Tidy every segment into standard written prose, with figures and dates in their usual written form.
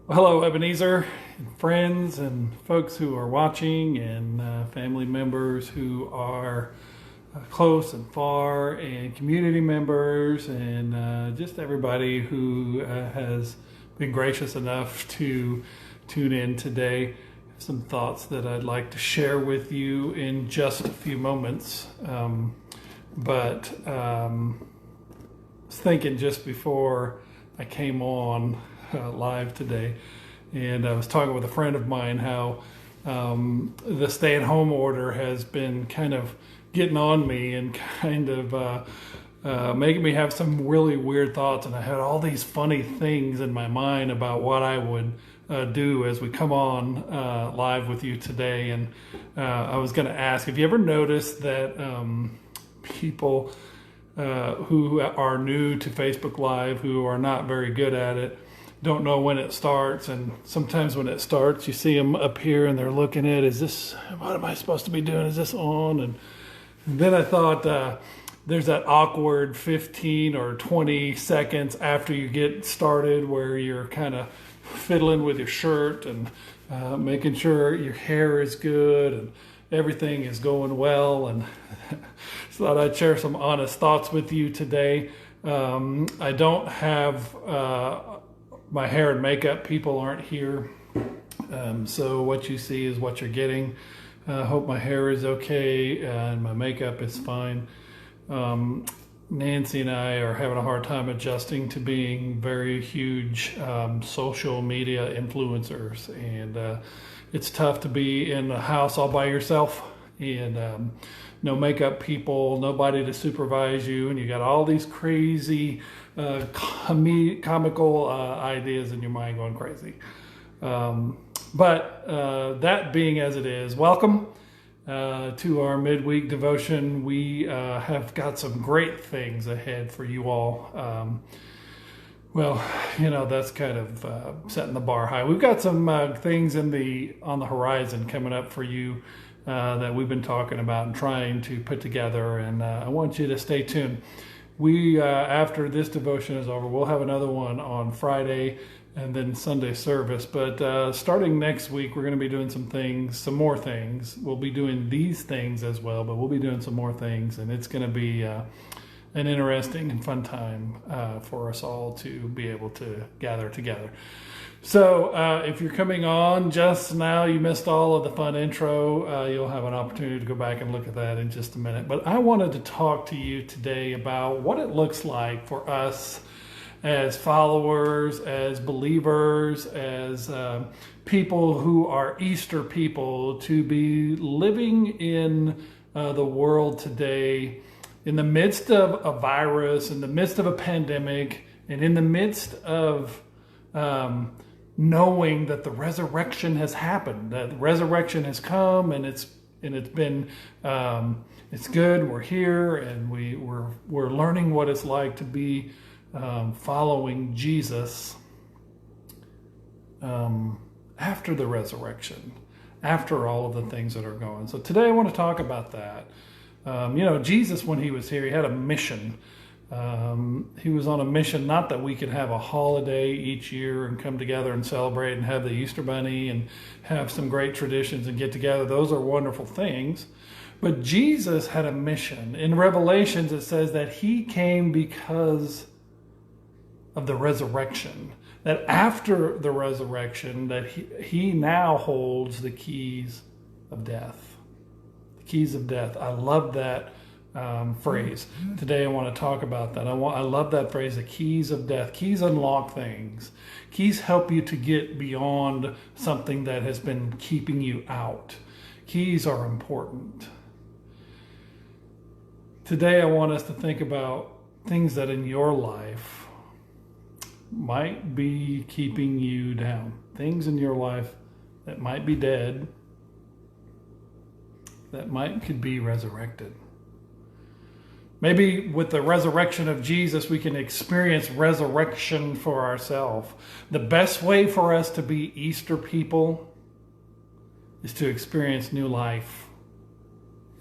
Well, hello, Ebenezer, and friends and folks who are watching, and family members who are close and far, and community members, and just everybody who has been gracious enough to tune in today. Some thoughts that I'd like to share with you in just a few moments. But I was thinking just before I came on live today, and I was talking with a friend of mine how the stay-at-home order has been kind of getting on me and kind of making me have some really weird thoughts. And I had all these funny things in my mind about what I would do as we come on live with you today. And I was going to ask, have you ever noticed that people who are new to Facebook Live, who are not very good at it, don't know when it starts, and sometimes when it starts, you see them up here and they're looking at, what am I supposed to be doing? Is this on? And then I thought, there's that awkward 15 or 20 seconds after you get started where you're kind of fiddling with your shirt and making sure your hair is good and everything is going well. And so thought I'd share some honest thoughts with you today. I don't have my hair and makeup people aren't here. So what you see is what you're getting. I hope my hair is okay and my makeup is fine. Nancy and I are having a hard time adjusting to being very huge social media influencers. And it's tough to be in the house all by yourself and no makeup people, nobody to supervise you, and you got all these crazy comical ideas in your mind going crazy. But that being as it is, welcome to our midweek devotion. We have got some great things ahead for you all. Well, that's kind of setting the bar high. We've got some things on the horizon coming up for you that we've been talking about and trying to put together, and I want you to stay tuned. We, after this devotion is over, we'll have another one on Friday and then Sunday service. But starting next week, we're going to be doing some more things. We'll be doing these things as well, but we'll be doing some more things, and it's going to be an interesting and fun time for us all to be able to gather together. So if you're coming on just now, you missed all of the fun intro. You'll have an opportunity to go back and look at that in just a minute. But I wanted to talk to you today about what it looks like for us as followers, as believers, as people who are Easter people, to be living in the world today in the midst of a virus, in the midst of a pandemic, and in the midst of knowing that the resurrection has happened, that the resurrection has come, and it's been it's good. We're here, and we're learning what it's like to be following Jesus after the resurrection, after all of the things that are going. So today I want to talk about that. Jesus, when he was here, he had a mission. He was on a mission, not that we could have a holiday each year and come together and celebrate and have the Easter Bunny and have some great traditions and get together. Those are wonderful things. But Jesus had a mission. In Revelations, it says that he came because of the resurrection. That after the resurrection, that he now holds the keys of death. The keys of death. I love that phrase. Today I want to talk about that. I love that phrase, the keys of death. Keys unlock things. Keys help you to get beyond something that has been keeping you out. Keys are important. Today I want us to think about things that in your life might be keeping you down. Things in your life that might be dead, that could be resurrected. Maybe with the resurrection of Jesus, we can experience resurrection for ourselves. The best way for us to be Easter people is to experience new life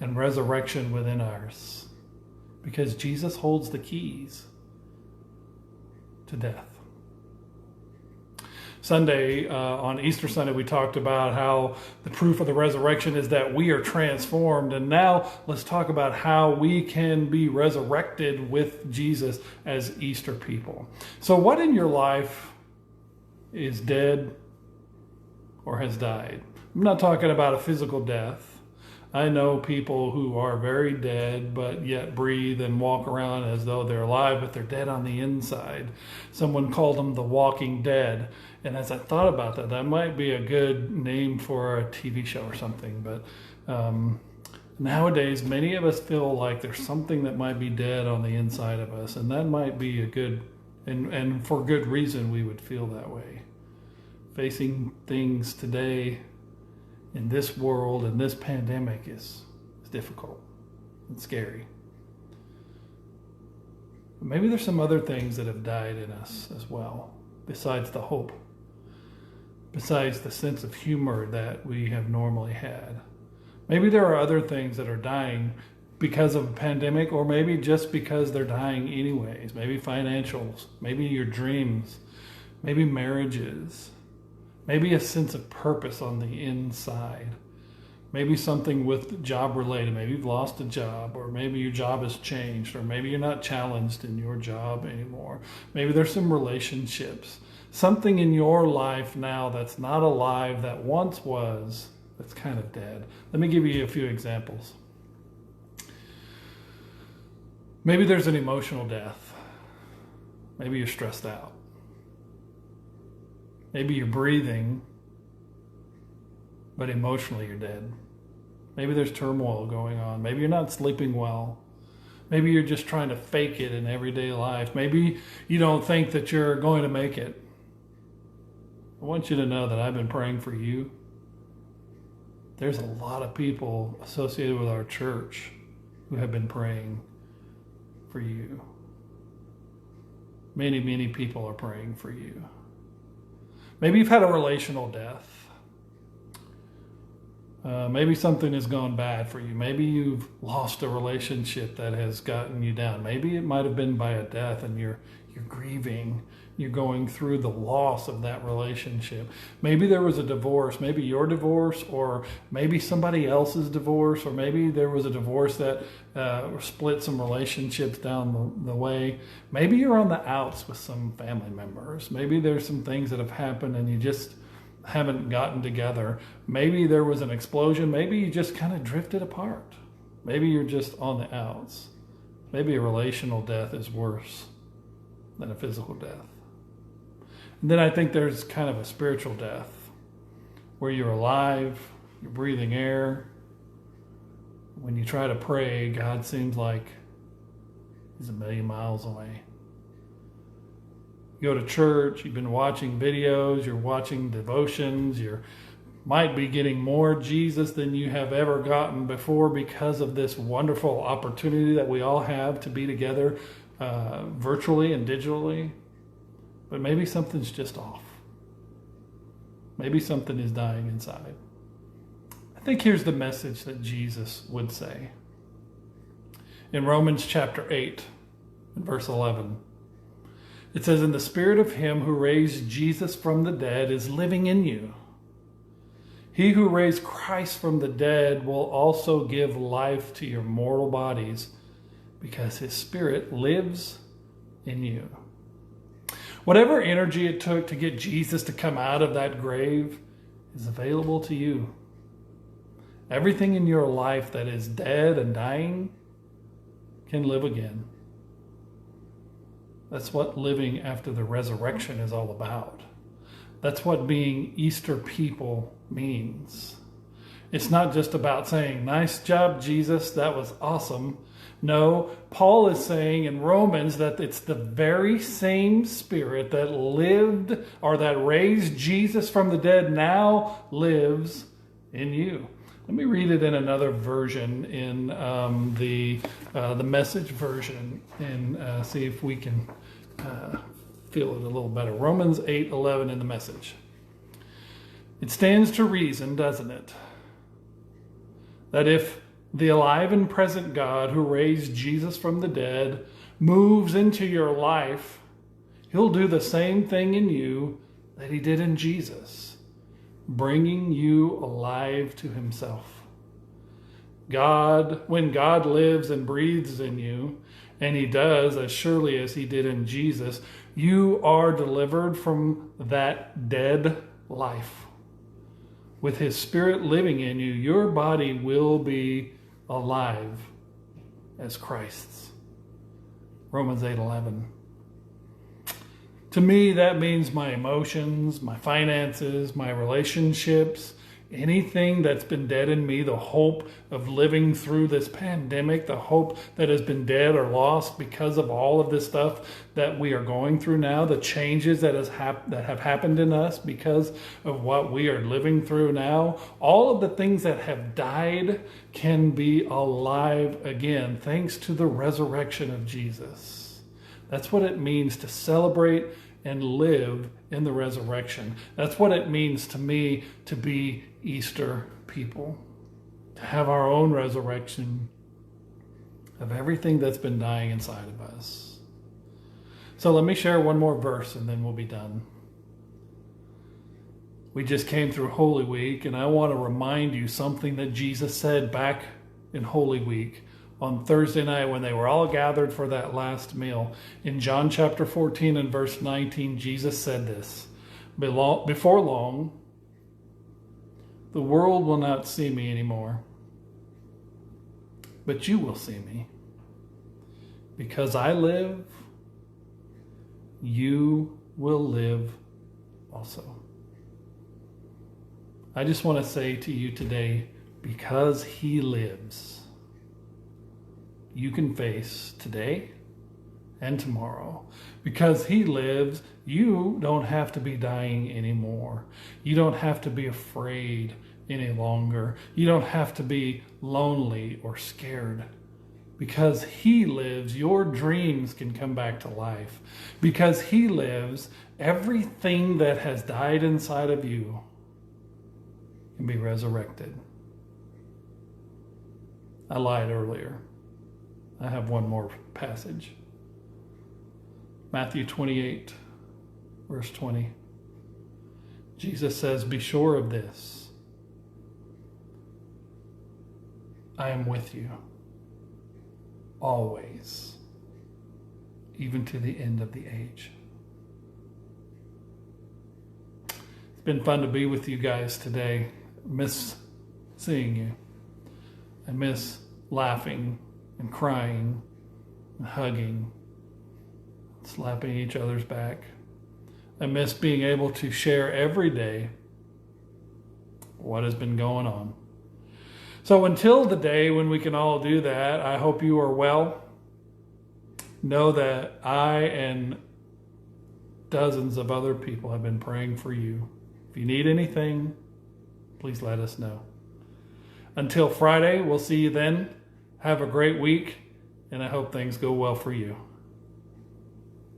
and resurrection within us, because Jesus holds the keys to death. Sunday, on Easter Sunday, we talked about how the proof of the resurrection is that we are transformed. And now let's talk about how we can be resurrected with Jesus as Easter people. So what in your life is dead or has died? I'm not talking about a physical death. I know people who are very dead, but yet breathe and walk around as though they're alive, but they're dead on the inside. Someone called them the Walking Dead. And as I thought about that, that might be a good name for a TV show or something. But nowadays, many of us feel like there's something that might be dead on the inside of us. And that might be a good, and for good reason, we would feel that way. Facing things today in this world and this pandemic is difficult and scary. But maybe there's some other things that have died in us as well, besides the hope, besides the sense of humor that we have normally had. Maybe there are other things that are dying because of a pandemic, or maybe just because they're dying anyways. Maybe financials, maybe your dreams, maybe marriages. Maybe a sense of purpose on the inside. Maybe something with job related. Maybe you've lost a job, or maybe your job has changed, or maybe you're not challenged in your job anymore. Maybe there's some relationships. Something in your life now that's not alive that once was, that's kind of dead. Let me give you a few examples. Maybe there's an emotional death. Maybe you're stressed out. Maybe you're breathing, but emotionally you're dead. Maybe there's turmoil going on. Maybe you're not sleeping well. Maybe you're just trying to fake it in everyday life. Maybe you don't think that you're going to make it. I want you to know that I've been praying for you. There's a lot of people associated with our church who have been praying for you. Many, many people are praying for you. Maybe you've had a relational death. Maybe something has gone bad for you. Maybe you've lost a relationship that has gotten you down. Maybe it might have been by a death and you're grieving. You're going through the loss of that relationship. Maybe there was a divorce. Maybe your divorce, or maybe somebody else's divorce, or maybe there was a divorce that split some relationships down the way. Maybe you're on the outs with some family members. Maybe there's some things that have happened and you just haven't gotten together. Maybe there was an explosion. Maybe you just kind of drifted apart. Maybe you're just on the outs. Maybe a relational death is worse than a physical death. And then I think there's kind of a spiritual death where you're alive, you're breathing air. When you try to pray, God seems like he's a million miles away. You go to church, you've been watching videos, you're watching devotions, you might be getting more Jesus than you have ever gotten before because of this wonderful opportunity that we all have to be together virtually and digitally. But maybe something's just off. Maybe something is dying inside. I think here's the message that Jesus would say. In Romans chapter 8, verse 11, it says, "And the spirit of him who raised Jesus from the dead is living in you. He who raised Christ from the dead will also give life to your mortal bodies, because his spirit lives in you." Whatever energy it took to get Jesus to come out of that grave is available to you. Everything in your life that is dead and dying can live again. That's what living after the resurrection is all about. That's what being Easter people means. It's not just about saying, "Nice job, Jesus, that was awesome." No, Paul is saying in Romans that it's the very same spirit that lived or that raised Jesus from the dead now lives in you. Let me read it in another version, in the Message version, and see if we can feel it a little better. Romans 8:11 in the Message. It stands to reason, doesn't it, that if the alive and present God who raised Jesus from the dead moves into your life, he'll do the same thing in you that he did in Jesus, bringing you alive to himself. When God lives and breathes in you, and he does as surely as he did in Jesus, you are delivered from that dead life. With his Spirit living in you, your body will be alive as Christ's. Romans 8:11. To me, that means my emotions, my finances, my relationships, anything that's been dead in me, the hope of living through this pandemic, the hope that has been dead or lost because of all of this stuff that we are going through now, the changes that have happened in us because of what we are living through now, all of the things that have died can be alive again thanks to the resurrection of Jesus. That's what it means to celebrate and live in the resurrection. That's what it means to me to be Easter people, to have our own resurrection of everything that's been dying inside of us. So let me share one more verse and then we'll be done. We just came through Holy Week, and I want to remind you something that Jesus said back in Holy Week on Thursday night when they were all gathered for that last meal. In John chapter 14 and verse 19, Jesus said this, "Before long, the world will not see me anymore, but you will see me. Because I live, you will live also." I just want to say to you today, because he lives, you can face today and tomorrow. Because he lives, you don't have to be dying anymore. You don't have to be afraid any longer. You don't have to be lonely or scared. Because he lives, your dreams can come back to life. Because he lives, everything that has died inside of you can be resurrected. I lied earlier. I have one more passage. Matthew 28, verse 20. Jesus says, "Be sure of this. I am with you always, even to the end of the age." It's been fun to be with you guys today. I miss seeing you. I miss laughing and crying and hugging, slapping each other's back. I miss being able to share every day what has been going on. So until the day when we can all do that, I hope you are well. Know that I and dozens of other people have been praying for you. If you need anything, please let us know. Until Friday, we'll see you then. Have a great week, and I hope things go well for you.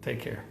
Take care.